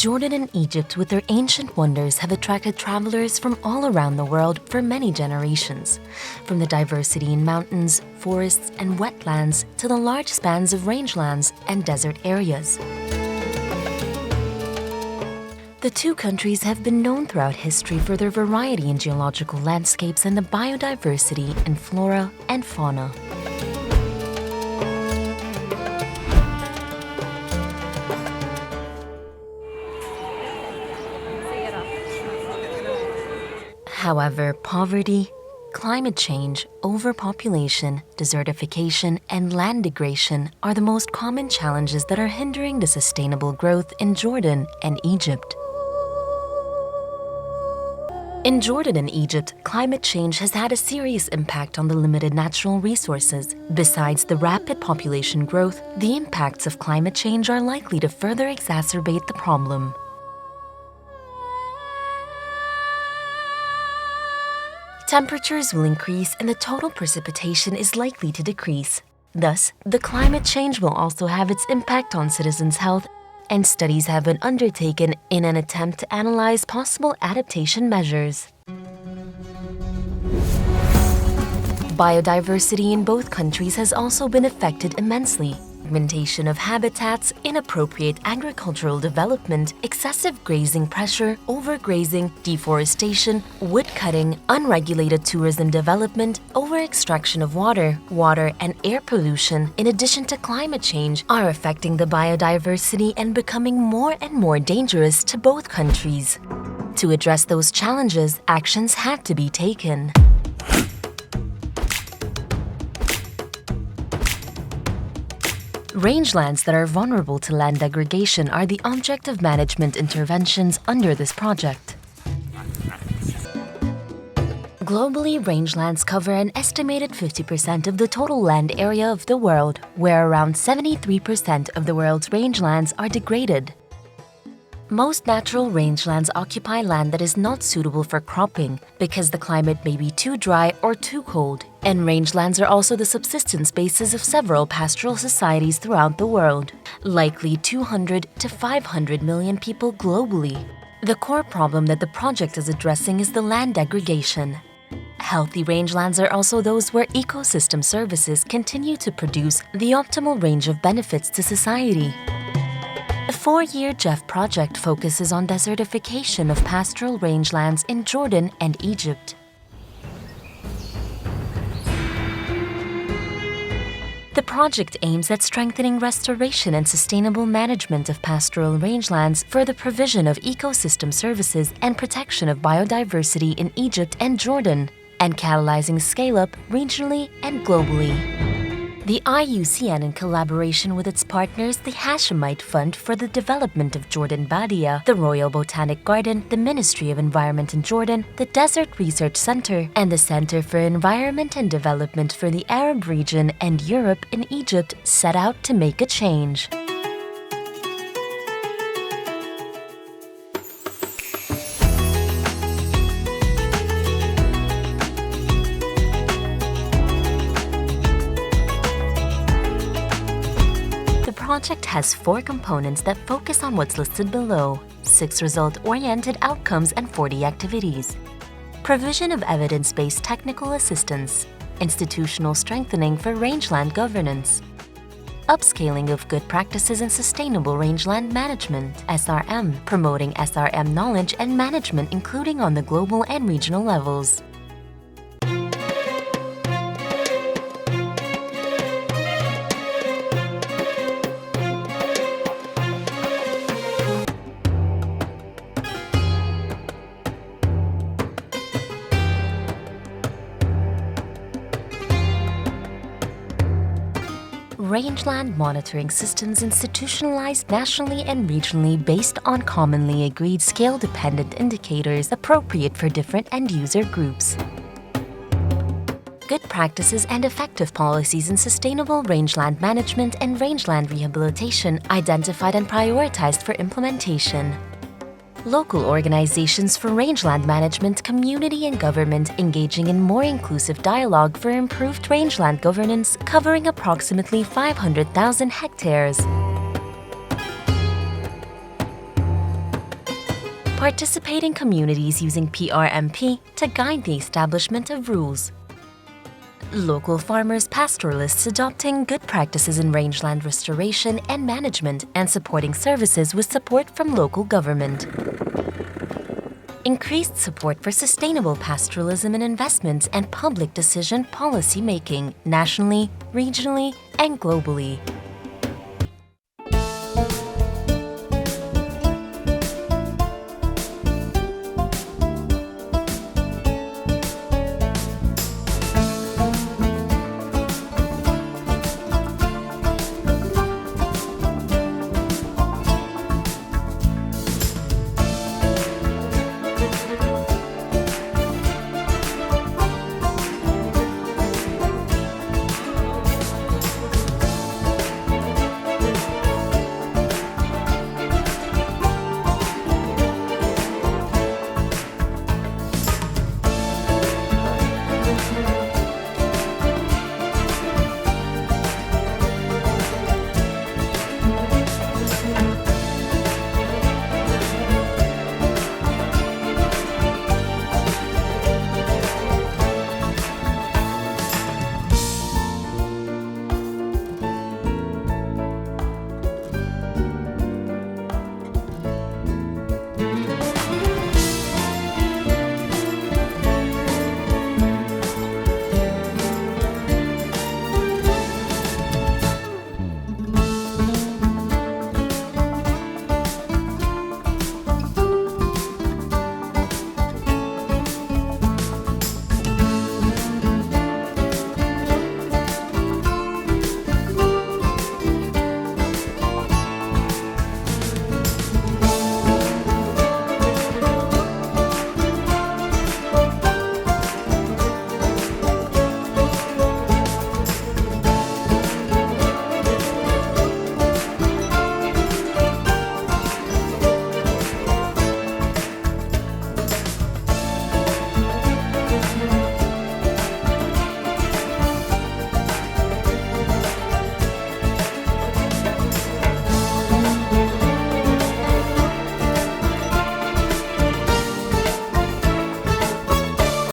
Jordan and Egypt, with their ancient wonders, have attracted travelers from all around the world for many generations. From the diversity in mountains, forests, and wetlands to the large spans of rangelands and desert areas. The two countries have been known throughout history for their variety in geological landscapes and the biodiversity in flora and fauna. However, poverty, climate change, overpopulation, desertification, and land degradation are the most common challenges that are hindering the sustainable growth in Jordan and Egypt. In Jordan and Egypt, climate change has had a serious impact on the limited natural resources. Besides the rapid population growth, the impacts of climate change are likely to further exacerbate the problem. Temperatures will increase and the total precipitation is likely to decrease. Thus, the climate change will also have its impact on citizens' health, and studies have been undertaken in an attempt to analyze possible adaptation measures. Biodiversity in both countries has also been affected immensely. Fragmentation of habitats, inappropriate agricultural development, excessive grazing pressure, overgrazing, deforestation, wood cutting, unregulated tourism development, over-extraction of water and air pollution, in addition to climate change, are affecting the biodiversity and becoming more and more dangerous to both countries. To address those challenges, actions had to be taken. Rangelands that are vulnerable to land degradation are the object of management interventions under this project. Globally, rangelands cover an estimated 50% of the total land area of the world, where around 73% of the world's rangelands are degraded. Most natural rangelands occupy land that is not suitable for cropping because the climate may be too dry or too cold, and rangelands are also the subsistence bases of several pastoral societies throughout the world, likely 200 to 500 million people globally. The core problem that the project is addressing is the land degradation. Healthy rangelands are also those where ecosystem services continue to produce the optimal range of benefits to society. The 4-year GEF project focuses on desertification of pastoral rangelands in Jordan and Egypt. The project aims at strengthening restoration and sustainable management of pastoral rangelands for the provision of ecosystem services and protection of biodiversity in Egypt and Jordan, and catalyzing scale-up regionally and globally. The IUCN, in collaboration with its partners, the Hashemite Fund for the Development of Jordan Badia, the Royal Botanic Garden, the Ministry of Environment in Jordan, the Desert Research Center, and the Center for Environment and Development for the Arab region and Europe in Egypt, set out to make a change. The project has 4 components that focus on what's listed below: 6 result-oriented outcomes and 40 activities. Provision of evidence-based technical assistance, institutional strengthening for rangeland governance, upscaling of good practices in sustainable rangeland management, SRM, promoting SRM knowledge and management including on the global and regional levels. Rangeland monitoring systems institutionalized nationally and regionally based on commonly agreed scale-dependent indicators appropriate for different end-user groups. Good practices and effective policies in sustainable rangeland management and rangeland rehabilitation identified and prioritized for implementation. Local organizations for rangeland management, community and government engaging in more inclusive dialogue for improved rangeland governance covering approximately 500,000 hectares. Participating communities using PRMP to guide the establishment of rules. Local farmers, pastoralists adopting good practices in rangeland restoration and management and supporting services with support from local government. Increased support for sustainable pastoralism and investments and public decision policy making nationally, regionally, and globally.